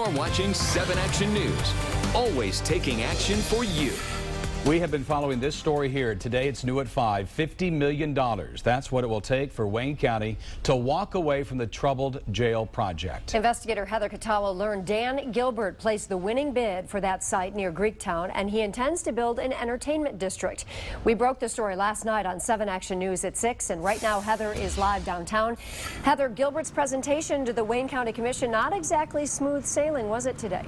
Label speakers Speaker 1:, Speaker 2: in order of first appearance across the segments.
Speaker 1: You're watching 7 Action News, always taking action for you.
Speaker 2: We have been following this story here. Today it's new at 5, $50 million. That's what it will take for Wayne County to walk away from the troubled jail project.
Speaker 3: Investigator Heather Catallo learned Dan Gilbert placed the winning bid for that site near Greektown, and he intends to build an entertainment district. We broke the story last night on 7 Action News at 6, and right now Heather is live downtown. Heather, Gilbert's presentation to the Wayne County Commission, not exactly smooth sailing, was it today?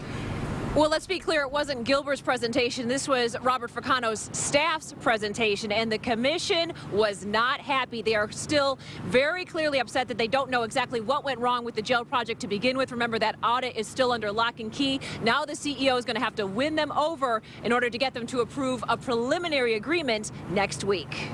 Speaker 4: Well, let's be clear, it wasn't Gilbert's presentation. This was Robert Ficano's staff's presentation, and the commission was not happy. They are still very clearly upset that they don't know exactly what went wrong with the jail project to begin with. Remember, that audit is still under lock and key. Now the CEO is going to have to win them over in order to get them to approve a preliminary agreement next week.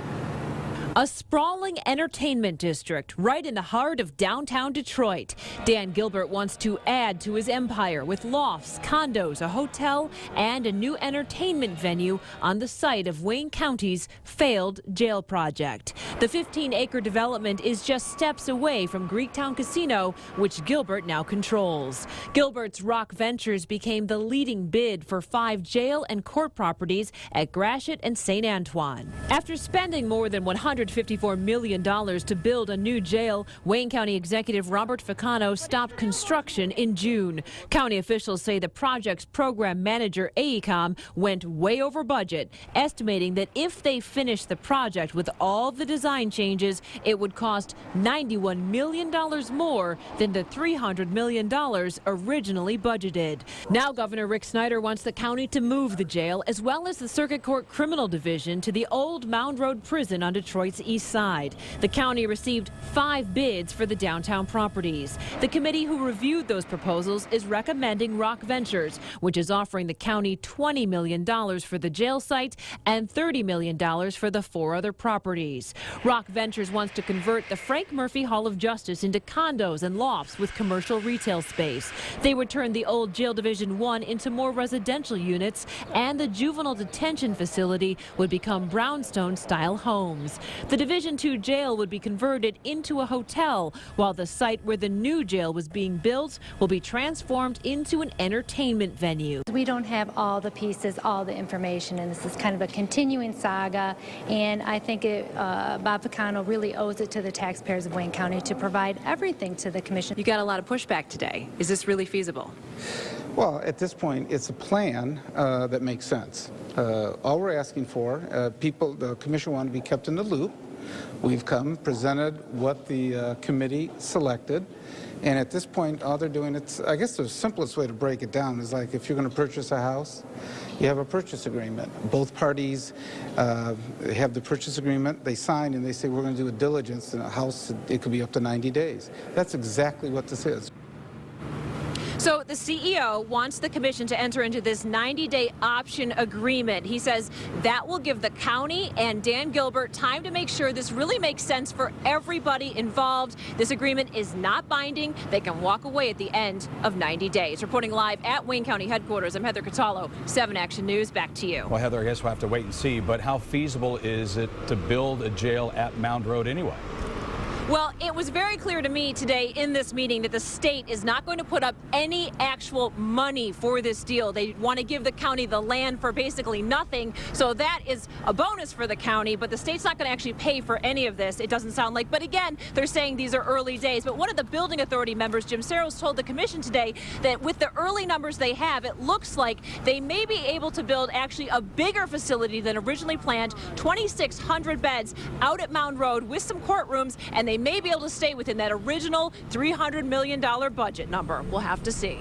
Speaker 4: A sprawling entertainment district right in the heart of downtown Detroit. Dan Gilbert wants to add to his empire with lofts, condos, a hotel, and a new entertainment venue on the site of Wayne County's failed jail project. The 15-acre development is just steps away from Greektown Casino, which Gilbert now controls. Gilbert's Rock Ventures became the leading bid for 5 jail and court properties at Gratiot and St. Antoine. After spending more than $154 million to build a new jail, Wayne County Executive Robert Ficano stopped construction in June. County officials say the project's program manager, AECOM, went way over budget, estimating that if they finished the project with all the design changes, it would cost $91 million more than the $300 million originally budgeted. Now Governor Rick Snyder wants the county to move the jail as well as the Circuit Court Criminal Division to the old Mound Road Prison on Detroit's east side. The county received 5 bids for the downtown properties. The committee who reviewed those proposals is recommending Rock Ventures, which is offering the county $20 million for the jail site and $30 million for the 4 other properties. Rock Ventures wants to convert the Frank Murphy Hall of Justice into condos and lofts with commercial retail space. They would turn the old Jail Division 1 into more residential units, and the juvenile detention facility would become brownstone-style homes. The Division 2 jail would be converted into a hotel, while the site where the new jail was being built will be transformed into an entertainment venue.
Speaker 5: We don't have all the pieces, all the information, and this is kind of a continuing saga, and I think Bob Ficano really owes it to the taxpayers of Wayne County to provide everything to the commission.
Speaker 4: You got a lot of pushback today. Is this really feasible?
Speaker 6: Well, at this point, it's a plan that makes sense. All we're asking for, the commission want to be kept in the loop. We've come, presented what the committee selected, and at this point, all they're doing, I guess the simplest way to break it down is like if you're going to purchase a house, you have a purchase agreement. Both parties have the purchase agreement, they sign, and they say we're going to do a diligence in a house. It could be up to 90 days. That's exactly what this is.
Speaker 4: So the CEO wants the commission to enter into this 90-day option agreement. He says that will give the county and Dan Gilbert time to make sure this really makes sense for everybody involved. This agreement is not binding. They can walk away at the end of 90 days. Reporting live at Wayne County headquarters, I'm Heather Catallo, 7 Action News. Back to you.
Speaker 2: Well, Heather, I guess we'll have to wait and see, but how feasible is it to build a jail at Mound Road anyway?
Speaker 4: Well, it was very clear to me today in this meeting that the state is not going to put up any actual money for this deal. They want to give the county the land for basically nothing. So that is a bonus for the county, but the state's not going to actually pay for any of this, it doesn't sound like. But again, they're saying these are early days. But one of the building authority members, Jim Saros, told the commission today that with the early numbers they have, it looks like they may be able to build actually a bigger facility than originally planned, 2,600 beds out at Mound Road with some courtrooms, and they may be able to stay within that original $300 million budget number. We'll have to see.